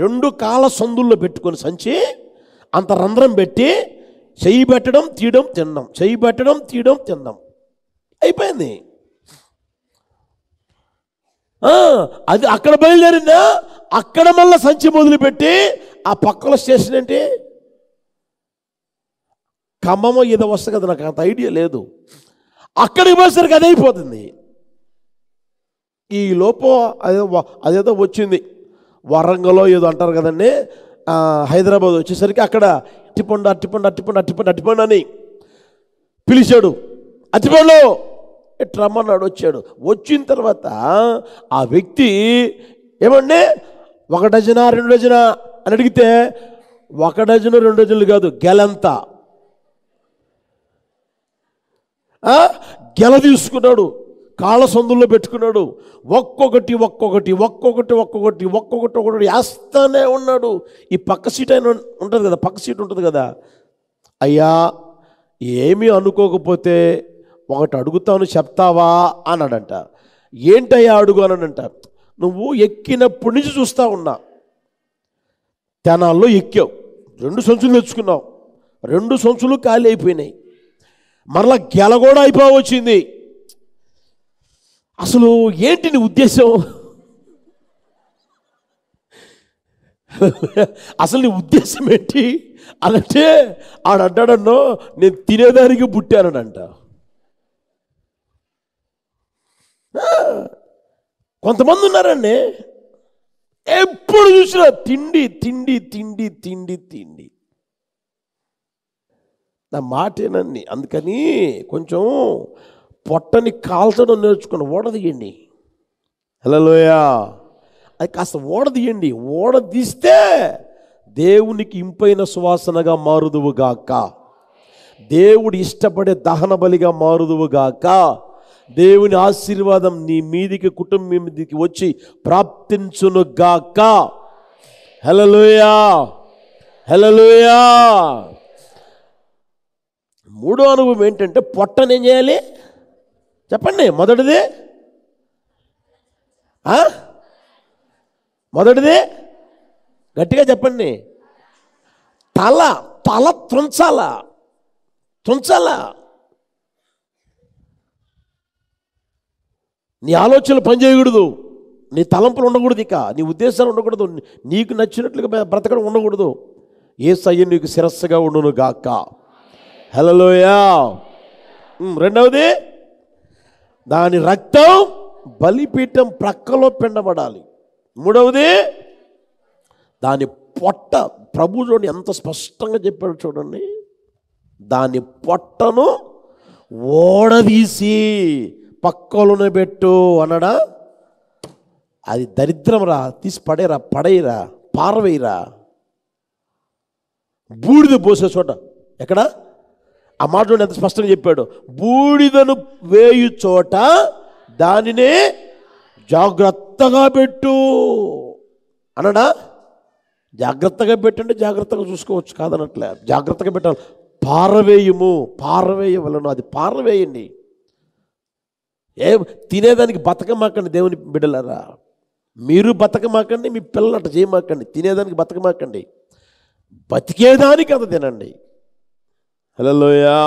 రెండు కాళ్ళ సందుల్లో పెట్టుకొని సంచి అంత రంధ్రం పెట్టి చెయ్యి పెట్టడం తీయడం తినడం, చెయ్యి పెట్టడం తీయడం తినడం అయిపోయింది. అది అక్కడ బయలుదేరిందా, అక్కడ మళ్ళీ సంచి మొదలుపెట్టి ఆ పక్కల స్టేషన్ ఏంటి ఖమ్మమో ఏదో వస్తుంది కదా, నాకు అంత ఐడియా లేదు. అక్కడికి పోయేసరికి అది అయిపోతుంది. ఈ లోపు అదేదో వచ్చింది, వరంగల్లో ఏదో అంటారు కదండి, హైదరాబాద్ వచ్చేసరికి అక్కడ అట్టిపండు అట్టిపండు అట్టిపండు అట్టిపండు అట్టిపండు అని పిలిచాడు. అట్టిపండు రమ్మన్నాడు, వచ్చాడు. వచ్చిన తర్వాత ఆ వ్యక్తి ఏమండి 1 డజనా 2 డజనా అని అడిగితే 1 డజను 2 డజన్లు కాదు, గెలంతా గెల తీసుకున్నాడు, కాళ్ళ సందుల్లో పెట్టుకున్నాడు. ఒక్కొక్కటి ఒక్కొక్కటి ఒక్కొక్కటి ఒక్కొక్కటి ఒక్కొక్కటి ఒక్కొక్కటి వేస్తానే ఉన్నాడు. ఈ పక్క సీట్ అయినా ఉంటుంది కదా, పక్క సీట్ ఉంటుంది కదా, అయ్యా ఏమీ అనుకోకపోతే ఒకటి అడుగుతాను చెప్తావా అన్నాడంట. ఏంటయ్యా అడుగు అన్నాడంట. నువ్వు ఎక్కినప్పటి నుంచి చూస్తా ఉన్నా, తెనాల్లో ఎక్కావు, 2 సంచులు తెచ్చుకున్నావు, 2 సంచులు ఖాళీ అయిపోయినాయి, మరలా గెల కూడా అయిపోవచ్చింది. అసలు ఏంటి నీ ఉద్దేశం? అసలు నీ ఉద్దేశం ఏంటి అనంటే ఆడంటాడన్నో నేను తినేదానికి పుట్టానంట. కొంతమంది ఉన్నారండి, ఎప్పుడు చూసినా తిండి తిండి తిండి తిండి తిండి. నా మాటేనండి. అందుకని కొంచెం పొట్టని కాల్చడం నేర్చుకుని ఓడదీయండి. హల్లెలూయా. అది కాస్త ఓడదీయండి. ఓడదీస్తే దేవునికి ఇంపైన సువాసనగా మారుదువుగాక, దేవుడు ఇష్టపడే దహన బలిగా మారుదువుగాక, దేవుని ఆశీర్వాదం నీ మీదికి కుటుంబం మీదికి వచ్చి ప్రాప్తించునుగాక. హల్లెలూయా హల్లెలూయా. మూడో అనుభవం ఏంటంటే పొట్టని ఏం చేయాలి చెప్పండి. మొదటిది గట్టిగా చెప్పండి. తల తుంచాలా. నీ ఆలోచనలు పనిచేయకూడదు, నీ తలంపులు ఉండకూడదు, ఇక నీ ఉద్దేశాలు ఉండకూడదు, నీకు నచ్చినట్లుగా బ్రతకడం ఉండకూడదు. యేసయ్య నీకు శిరస్సుగా ఉండును గాక. హల్లెలూయా. రెండవది దాని రక్తం బలిపీఠం ప్రక్కలో పిండబడాలి. మూడవది దాని పొట్ట, ప్రభు చూడండి ఎంత స్పష్టంగా చెప్పాడు చూడండి, దాని పొట్టను ఓడదీసి పక్కలోనే పెట్టు అన్నాడా. అది దరిద్రం రా, తీసి పడేయరా పారవేయరా. బూడిద పోసే చోట ఎక్కడ ఆ మాట చూడండి ఎంత స్పష్టంగా చెప్పాడు. బూడిదను వేయు చోట దానినే జాగ్రత్తగా పెట్టు అన్నాడా. జాగ్రత్తగా పెట్టండి, జాగ్రత్తగా చూసుకోవచ్చు కాదనట్లే, జాగ్రత్తగా పెట్టాలి. పారవేయవలను, అది పారవేయండి. తినేదానికి బతకమాకండి దేవుని బిడ్డలారా. మీరు బతకమాకండి, మీ పిల్లలు అట్లా చేయమాకండి. తినేదానికి బతకమాకండి, బతికేదానికి అంత తినండి. హల్లెలూయా.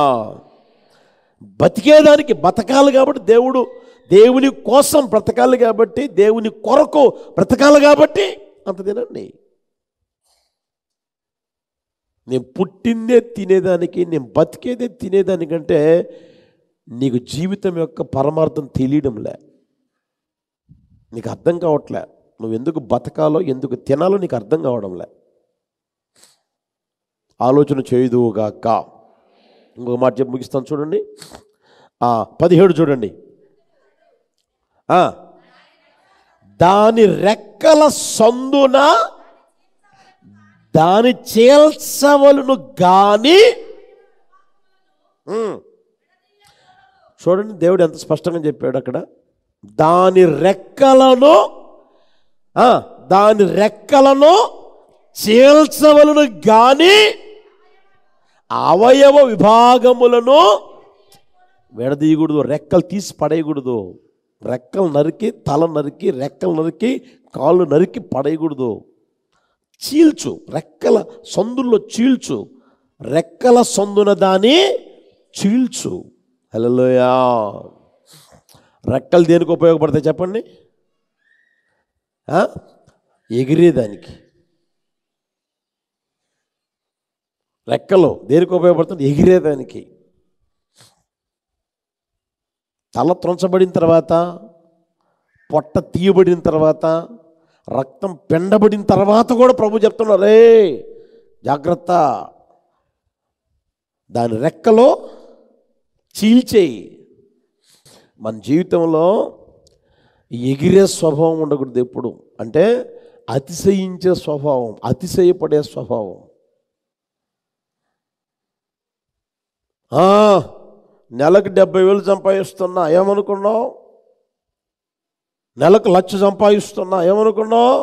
బతికేదానికి బతకాలి కాబట్టి దేవుని కోసం బ్రతకాలి కాబట్టి, దేవుని కొరకు బ్రతకాలి కాబట్టి అంత తినండి. నేను పుట్టిందే తినేదానికి, నేను బతికేదే తినేదానికంటే నీకు జీవితం యొక్క పరమార్థం తెలియడంలే, నీకు అర్థం కావట్లే. నువ్వు ఎందుకు బతకాలో ఎందుకు తినాలో నీకు అర్థం కావడంలే. ఆలోచన చేయుదువుగాక. ఇంకొక మాట చెప్పి ముగిస్తాను చూడండి. 17 చూడండి. దాని రెక్కల సందున దాని చేల్చవలను గాని, చూడండి దేవుడు ఎంత స్పష్టంగా చెప్పాడు అక్కడ. దాని రెక్కలను చేల్చవలను గాని అవయవ విభాగములను విడదీయకూడదు. రెక్కలు తీసి పడేయకూడదు. రెక్కలు నరికి, తల నరికి, రెక్కలు నరికి, కాళ్ళు నరికి పడేయకూడదు. చీల్చు, రెక్కల సందుల్లో చీల్చు, రెక్కల సందున దాని చీల్చు. హల్లెలూయా. రెక్కలు దేనికి ఉపయోగపడతాయి చెప్పండి? ఎగిరేదానికి. రెక్కలు దేనికి ఉపయోగపడుతుంది? ఎగిరేదానికి. తల త్రొంచబడిన తర్వాత, పొట్ట తీయబడిన తర్వాత, రక్తం పెండబడిన తర్వాత కూడా ప్రభు చెప్తున్నారు, రే జాగ్రత్త, దాని రెక్కలో చీల్చేయి. మన జీవితంలో ఎగిరే స్వభావం ఉండకూడదు ఎప్పుడు. అంటే అతిశయించే స్వభావం, అతిశయపడే స్వభావం. నెలకు 70,000 సంపాదిస్తున్నా ఏమనుకున్నావు? నెలకు 1,00,000 సంపాదిస్తున్నా ఏమనుకున్నావు?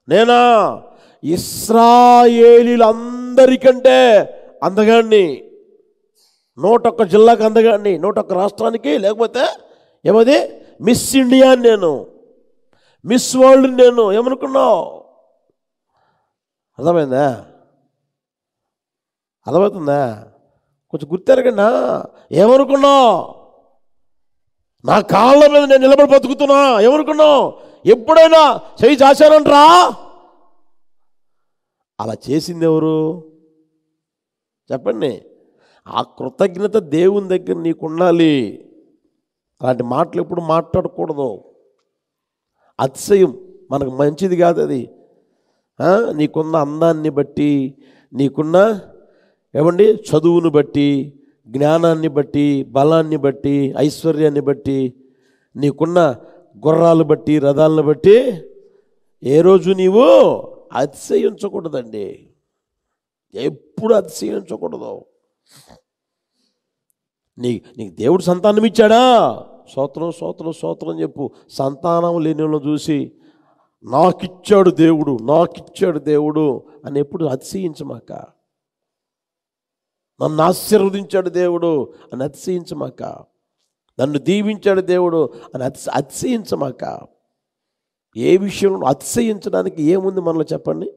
నేనా ఇశ్రాయేలీలందరికంటే అందగాడిని, 101 జిల్లాకు అందగాడిని, 101 రాష్ట్రానికి, లేకపోతే ఏమది మిస్ ఇండియా నేను, మిస్ వరల్డ్ నేను ఏమనుకున్నావు? అర్థమైందా? అర్థమవుతుందా? కొంచెం గుర్తెరగండి. ఏమనుకున్నావు? నా కాళ్ళ మీద నేను నిలబడి బతుకుతున్నా ఏమనుకున్నావు? ఎప్పుడైనా చెయ్యి చాశానంట్రా? అలా చేసింది ఎవరు చెప్పండి? ఆ కృతజ్ఞత దేవుని దగ్గర నీకు ఉండాలి. అలాంటి మాటలు ఎప్పుడు మాట్లాడకూడదు. అతిశయం మనకు మంచిది కాదు అది. నీకున్న అందాన్ని బట్టి, నీకున్న ఏమండి చదువును బట్టి, జ్ఞానాన్ని బట్టి, బలాన్ని బట్టి, ఐశ్వర్యాన్ని బట్టి, నీకున్న గుర్రాలు బట్టి, రథాలను బట్టి ఏ రోజు నీవు అతిశయించకూడదండి. ఎప్పుడు అతిశయించకూడదు. నీకు దేవుడు సంతానం ఇచ్చాడా? స్తోత్రం స్తోత్రం స్తోత్రం చెప్పు. సంతానం లేని వాళ్ళని చూసి నాకిచ్చాడు దేవుడు, నాకిచ్చాడు దేవుడు అని ఎప్పుడు అతిశయించమాక. నన్ను ఆశీర్వదించాడు దేవుడు అని అతిశయించమాక. నన్ను దీవించాడు దేవుడు అని అతిశయించమాక. ఏ విషయంలో అతిశయించడానికి ఏముంది మనలో చెప్పండి?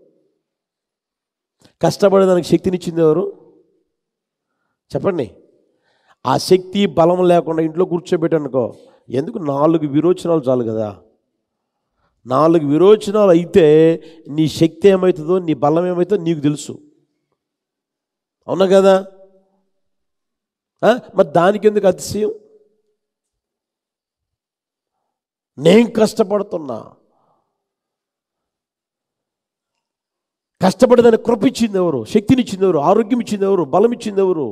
కష్టపడేదానికి శక్తినిచ్చింది ఎవరు చెప్పండి? ఆ శక్తి బలం లేకుండా ఇంట్లో కూర్చోబెట్టనుకో, ఎందుకు 4 విరోచనాలు చాలు కదా. 4 విరోచనాలు అయితే నీ శక్తి ఏమవుతుందో, నీ బలం ఏమవుతుందో నీకు తెలుసు. అవునా కదా? మరి దానికి ఎందుకు అతిశయం? నేను కష్టపడుతున్నా, కష్టపడేదాన్ని కృప ఇచ్చింది ఎవరు? శక్తినిచ్చింది ఎవరు? ఆరోగ్యం ఇచ్చింది ఎవరు? బలం ఇచ్చింది ఎవరు?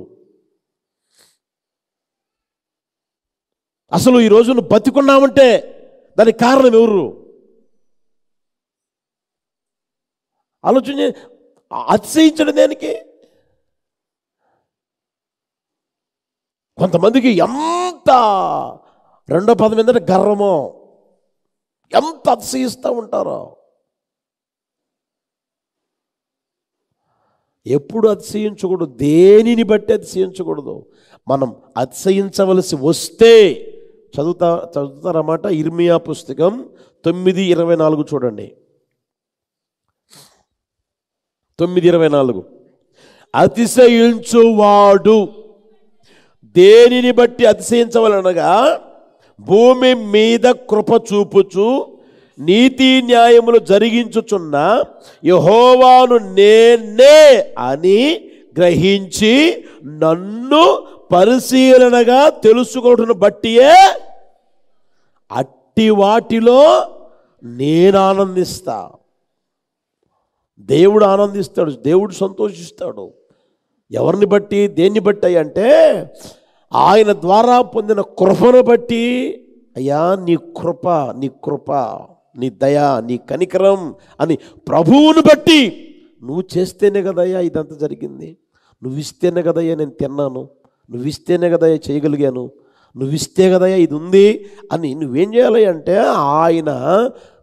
అసలు ఈ రోజు నువ్వు బతికున్నామంటే దానికి కారణం ఎవరు? ఆలోచన. అతిశయించడం దేనికి? కొంతమందికి ఎంత రెండో పదం ఏంటంటే గర్వమో, ఎంత అతిశయిస్తూ ఉంటారో. ఎప్పుడు అతిశయించకూడదు. దేనిని బట్టి అతిశయించకూడదు. మనం అతిశయించవలసి వస్తే చదువుతారన్నమాట. ఇర్మియా పుస్తకం 9:24 చూడండి. 9:24 అతిశయించువాడు దేనిని బట్టి అతిశయించవలనగా, భూమి మీద కృప చూపుచు నీతి న్యాయములు జరిగించుచున్న యెహోవాను నేనే అని గ్రహించి నన్ను పరిశీలనగా తెలుసుకొనుటను బట్టియే అట్టి వాటిలో నేను ఆనందిస్తా. దేవుడు ఆనందిస్తాడు, దేవుడు సంతోషిస్తాడు. ఎవరిని బట్టి, దేన్ని బట్టి అంటే ఆయన ద్వారా పొందిన కృపను బట్టి. అయ్యా నీ కృప, నీ కృప, నీ దయ, నీ కనికరం అని ప్రభువును బట్టి. నువ్వు చేస్తేనే కదయ్యా ఇదంతా జరిగింది, నువ్వు ఇస్తేనే కదయ్యా నేను తిన్నాను, నువ్వు ఇస్తేనే కదయ్యా చేయగలిగాను, నువ్వు ఇస్తే కదయ్యా ఇది ఉంది అని నువ్వేం చేయాలి అంటే ఆయన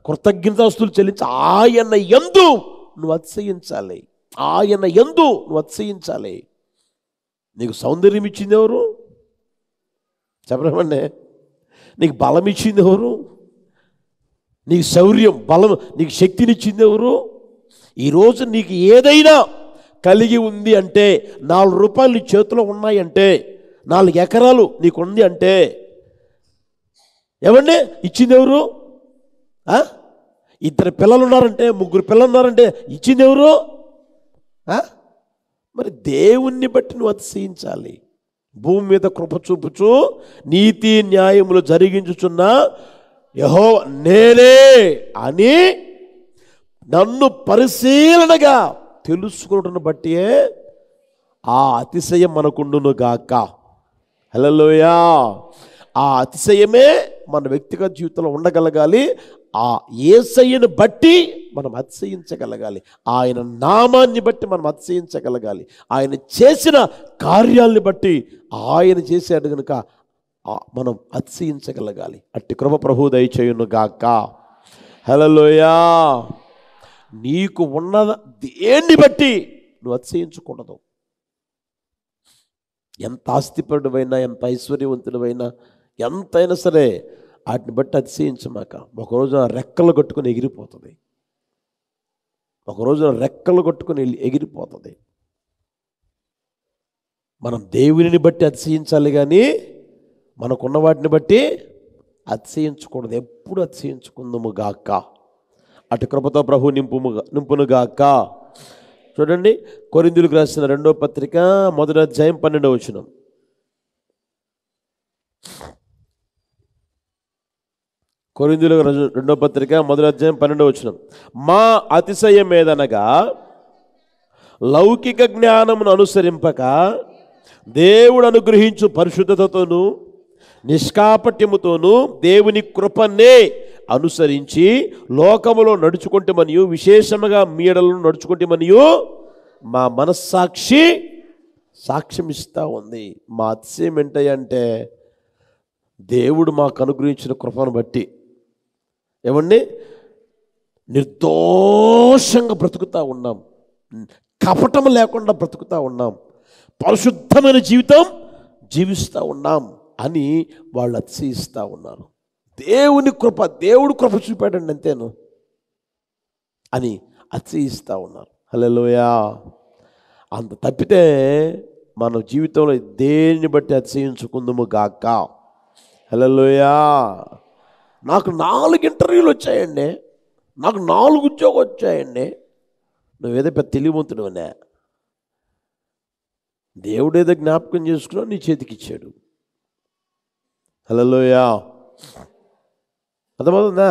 కృతజ్ఞతాస్తుతులు చెల్లించి ఆయన యందు నువ్వు అతిశయించాలి. ఆయన యందు నువ్వు అతిశయించాలి. నీకు సౌందర్యం ఇచ్చింది ఎవరు చెప్పమండి? నీకు బలం ఇచ్చింది ఎవరు? నీకు శౌర్యం, బలం, నీకు శక్తినిచ్చింది ఎవరు? ఈరోజు నీకు ఏదైనా కలిగి ఉంది అంటే, 4 రూపాయలు నీ చేతిలో ఉన్నాయంటే, 4 ఎకరాలు నీకు ఉంది అంటే, ఏమండి ఇచ్చింది ఎవరు? 2 పిల్లలు ఉన్నారంటే, 3 పిల్లలు ఉన్నారంటే ఇచ్చింది ఎవరు? మరి దేవుణ్ణి బట్టి నువ్వు అతిశయించాలి. భూమి మీద కృప చూపుచు నీతి న్యాయములు జరిగించుచున్న యెహోవా నేనే అని నన్ను పరిశీలనగా తెలుసుకున్నట్టును బట్టియే ఆ అతిశయం మనకుండును గాక. హల్లెలూయా. ఆ అతిశయమే మన వ్యక్తిగత జీవితంలో ఉండగలగాలి. ఆ యేసయ్యను బట్టి మనం అతిశయించగలగాలి. ఆయన నామాన్ని బట్టి మనం అతిశయించగలగాలి. ఆయన చేసిన కార్యాలని బట్టి, ఆయన చేశాడు కనుక మనం అతిశయించగలగాలి. అట్టి కృప ప్రభువు దయచేయును గాక. హల్లెలూయా. నీకు ఉన్న దేన్ని బట్టి నువ్వు అతిశయించకూడదు. ఎంత ఆస్తిపరుడువైనా, ఎంత ఐశ్వర్యవంతుడివైనా, ఎంతైనా సరే వాటిని బట్టి అతిశయించమాక. ఒకరోజు రెక్కలు కట్టుకుని ఎగిరిపోతుంది. ఒకరోజు రెక్కలు కట్టుకుని ఎగిరిపోతుంది. మనం దేవుని బట్టి అతిశయించాలి కానీ మనకున్న వాటిని బట్టి అతిశయించకూడదు. ఎప్పుడు అతిశయించుకుందాము గాక. అటు కృపతో ప్రభు నింపును గాక. చూడండి, కొరింథీయులకు రాసిన 2వ పత్రిక 1వ అధ్యాయం 12వ వచనం. కొరింథీయులకు 2వ పత్రిక 1వ అధ్యాయం 12వ వచనం. మా అతిశయం ఏదనగా లౌకిక జ్ఞానమును అనుసరింపక దేవుడు అనుగ్రహించు పరిశుద్ధతతోనూ నిష్కాపట్యముతోనూ దేవుని కృపనే అనుసరించి లోకములో నడుచుకుంటమనియు, విశేషముగా మీడలను నడుచుకుంటమనియు మా మనస్సాక్షి సాక్ష్యం ఇస్తూ ఉంది. మా అతిశయం ఏంటంటే దేవుడు మాకు అనుగ్రహించిన కృపను బట్టి ఏమండి నిర్దోషంగా బ్రతుకుతూ ఉన్నాం, కపటం లేకుండా బ్రతుకుతూ ఉన్నాం, పరిశుద్ధమైన జీవితం జీవిస్తూ ఉన్నాం అని వాళ్ళు అతిశయిస్తూ ఉన్నారు. దేవుని కృప, దేవుడు కృప చూపాడండి అంతేను అని అతిశయిస్తూ ఉన్నారు. హల్లెలూయా. అంత తప్పితే మన జీవితంలో దేన్ని బట్టి అతిశయించుకుందాము గాక. హల్లెలూయా. నాకు 4 ఇంటర్వ్యూలు వచ్చాయండి, నాకు 4 ఉద్యోగం వచ్చాయండి. నువ్వేదో పెద్ద తెలివివంతుడు అనే, దేవుడేదో జ్ఞాపకం చేసుకున్నావు, నీ చేతికి ఇచ్చాడు. హల్లెలూయా. అర్థమవుతుందా?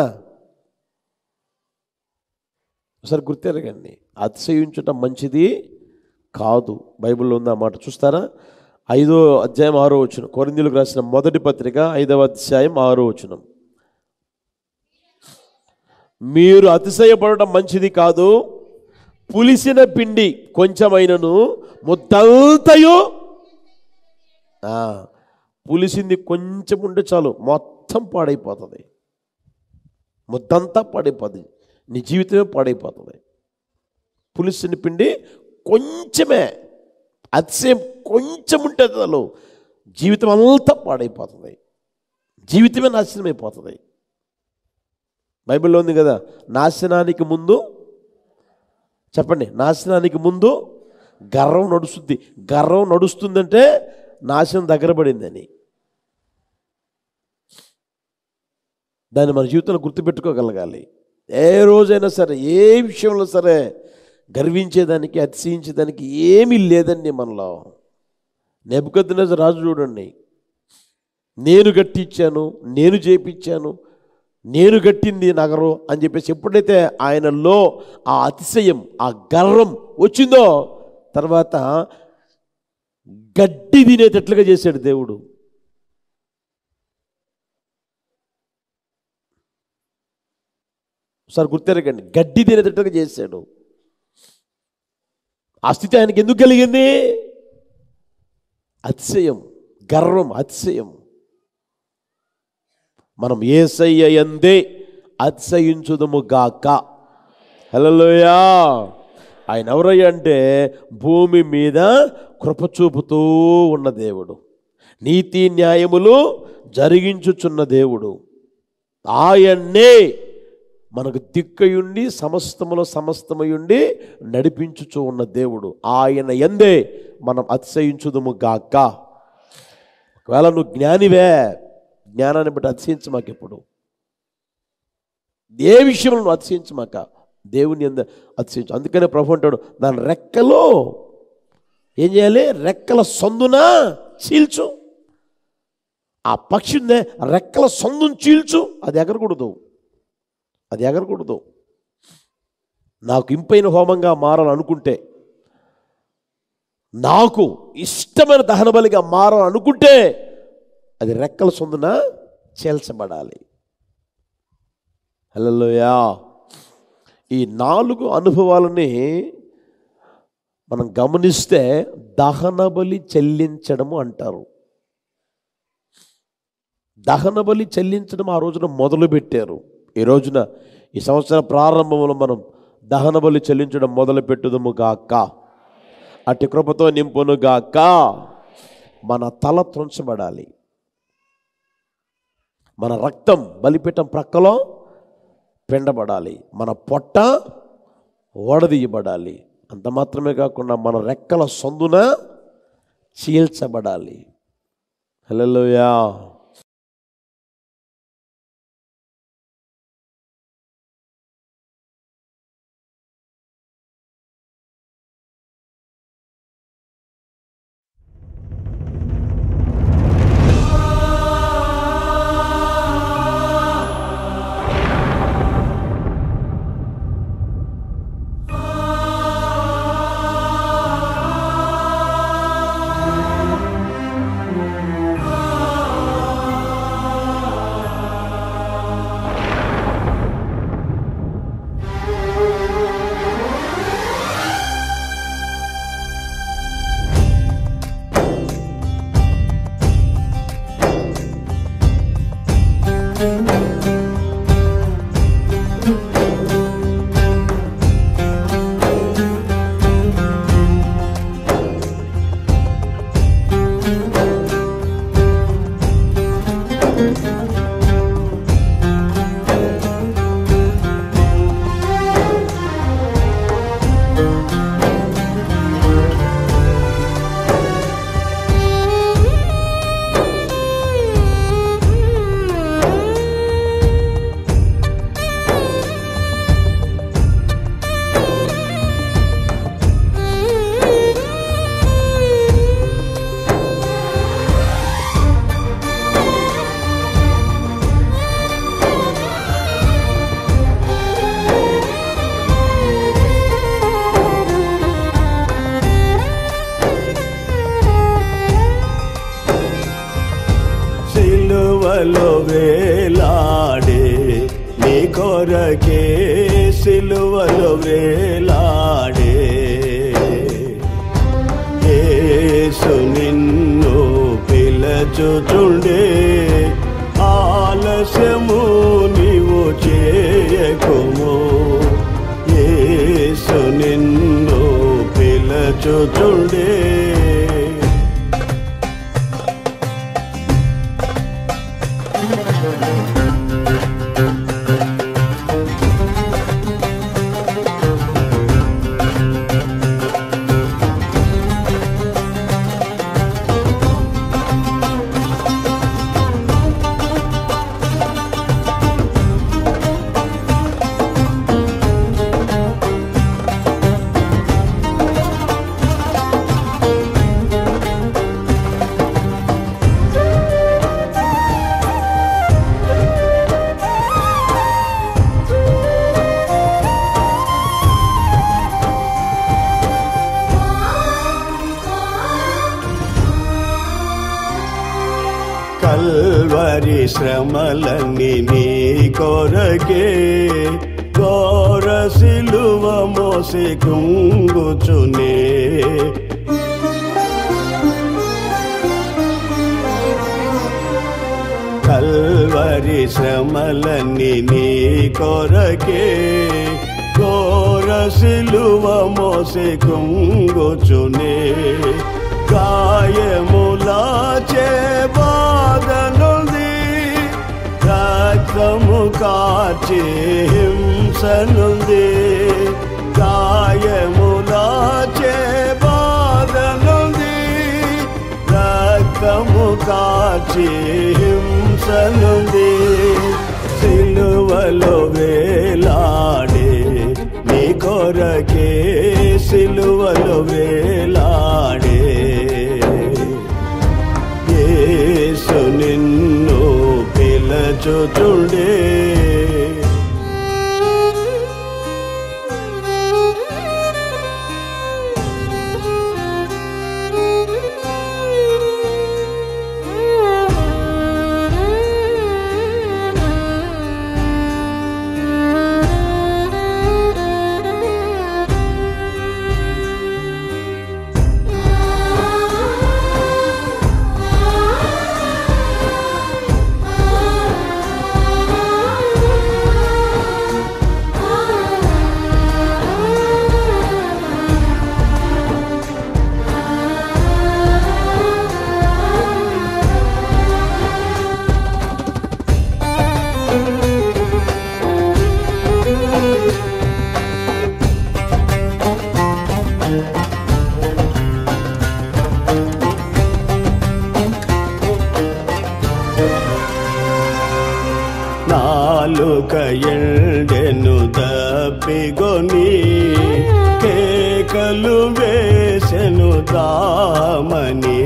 ఒకసారి గుర్తెరగండి, అతిశయించటం మంచిది కాదు. బైబిల్లో ఉంది ఆ మాట. చూస్తారా? 5వ అధ్యాయం 6వ వచనం. కొరింథీయులకు రాసిన 1వ పత్రిక 5వ అధ్యాయం 6వ వచనం. మీరు అతిశయపడటం మంచిది కాదు. పులిసిన పిండి కొంచెమైనను ముద్దంతయు, పులిసింది కొంచెం ఉంటే చాలు మొత్తం పాడైపోతుంది, ముద్దంతా పాడైపోతుంది, నీ జీవితమే పాడైపోతుంది. పులిసిన పిండి కొంచెమే, అతిశయం కొంచెం ఉంటే చాలు జీవితం అంతా పాడైపోతుంది, జీవితమే నాశనం అయిపోతుంది. బైబిల్లో ఉంది కదా, నాశనానికి ముందు, చెప్పండి, నాశనానికి ముందు గర్వం నడుస్తుంది. గర్వం నడుస్తుందంటే నాశనం దగ్గర పడిందని. దాన్ని మన జీవితంలో గుర్తుపెట్టుకోగలగాలి. ఏ రోజైనా సరే, ఏ విషయంలో సరే గర్వించేదానికి, అతిశయించేదానికి ఏమీ లేదండి మనలో. నెబుకద్నెజరు రాజు చూడండి, నేను కట్టించాను, నేను చేపించాను, నేను కట్టింది నగరం అని చెప్పేసి ఎప్పుడైతే ఆయనలో ఆ అతిశయం, ఆ గర్వం వచ్చిందో, తర్వాత గడ్డి తినేటట్లుగా చేశాడు దేవుడు. ఒకసారి గుర్తెరగండి, గడ్డి తినేటట్టుగా చేశాడు. ఆ స్థితి ఆయనకి ఎందుకు కలిగింది? అతిశయం, గర్వం, అతిశయం. మనం యేసయ్య యందే అతిశయించుదుము గాక. హల్లెలూయా. ఆయన ఎవరయ్య అంటే భూమి మీద కృప చూపుతూ ఉన్న దేవుడు, నీతి న్యాయములు జరిగించుచున్న దేవుడు. ఆయన్నే మనకు దిక్కయుండి సమస్తములో సమస్తమయుండి నడిపించుచూ ఉన్న దేవుడు. ఆయన యందే మనం అతిశయించుదుము గాక. ఒకవేళ నువ్వు జ్ఞానివే, జ్ఞానాన్ని బట్టి అతిశయించు మాకు. ఎప్పుడు ఏ విషయంలో నువ్వు అతిశయించు మాక, దేవుని యందు అతిశయించు. అందుకనే ప్రభు అంటాడు, దాని రెక్కలో ఏం చేయాలి? రెక్కల సందున చీల్చు. ఆ పక్షి ఉందే, రెక్కల సందును చీల్చు. అది ఎగరకూడదు, అది ఎగరకూడదు. నాకు ఇంపైన హోమంగా మారాలనుకుంటే, నాకు ఇష్టమైన దహన బలిగా మారాలనుకుంటే అది రెక్కల సందున చీల్చబడాలి. హల్లెలూయా. ఈ 4 అనుభవాలని మనం గమనిస్తే దహన బలి చెల్లించడము అంటారు. దహన బలి చెల్లించడం ఆ రోజున మొదలుపెట్టారు. ఈ రోజున ఈ సంవత్సరం ప్రారంభంలో మనం దహన బలి చెల్లించడం మొదలు పెట్టుదుము గాక. అట్టి కృపతో నింపును గాక. మన తల త్రుంచబడాలి, మన రక్తం బలిపీఠం ప్రక్కలో పిండబడాలి, మన పొట్ట ఓడదీయబడాలి. అంత మాత్రమే కాకుండా మన రెక్కల సందున చీల్చబడాలి. హల్లెలూయా. సిలువలో వేలాడే నీ కొరకే, సిలువలో వేలాడే యేసు నిన్ను పిలచుచుండే. ఆలస్యము నీవు చేయకుము, యేసు నిన్ను పిలచుచుండే. కల్వరి శ్రమలన్నీ నీ కొరకే, ఘోర సిలువ మోసి కుంగుచునే. కల్వరి శ్రమలన్నీ నీ కొరకే, ఘోర సిలువ మోసి కుంగుచునే. గాయములాచే బాధనుంది, రక్తము కార్చి హింసనుంది, గాయములాచే బాధనుంది. రక్తము కార్చి హింసనుంది, సిలువలో వేలాడే నీ కొరకే, సిలువలో వేలాడే యేసు నిన్ను పిలచుచుండే. నాలుక ఎండెను దప్పిగొని, కేకలు వేసెను దామని.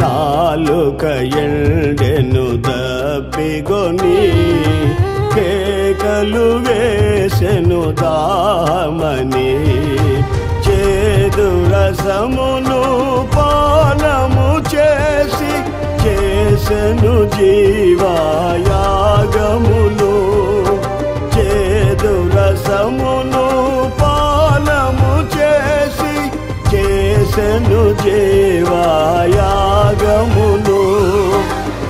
నాలుక ఎండెను దప్పిగొని, కేకలు వేసెను దామని. చేదు రసమును పానము చేసి చేసెను జీవయాగమును. చేదు రసమును పానము చేసి చేసెను జీవయాగమును.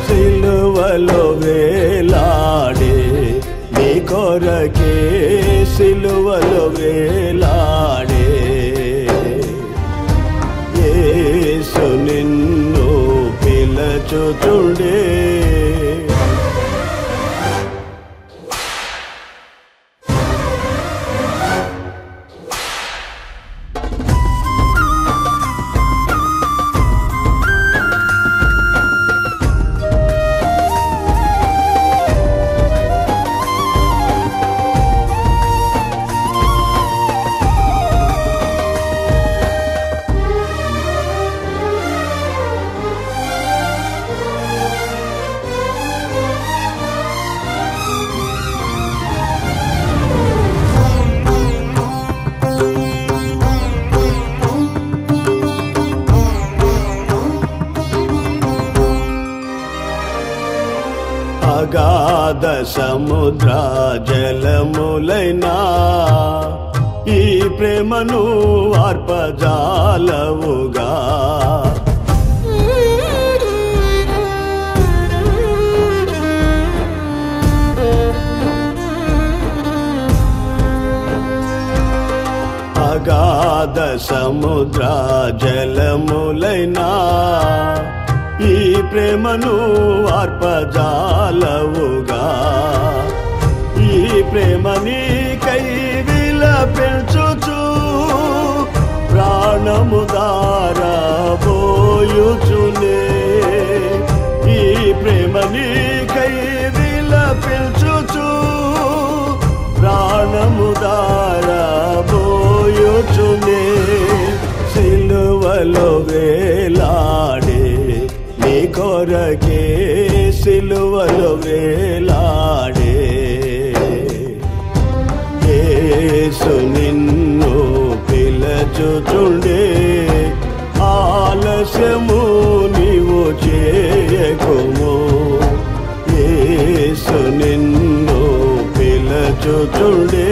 సిలువలో వేలాడే నీ కొరకే, సిలువలో వేలాడే యేసు నిన్ను పిలచుచుండే. అగాధ సముద్ర జలములైనా ఈ ప్రేమను ఆర్పజాలవుగా. అగాధ సముద్ర జలములైనా ఈ ప్రేమను ఆర్పజాలవుగా. ఈ ప్రేమని కై విలపించుచు ప్రాణము దారబోయుచునే. ఈ ప్రేమని కై విలపించుచు ప్రాణము దారబోయుచునే. సిలువలో వేలాడే నీ కొరకే, సిలువలో వేలాడే యేసు నిన్ను పిలచుచుండే. ఆలస్యము నీవు చేయకుము, యేసు నిన్ను పిలచుచుండే.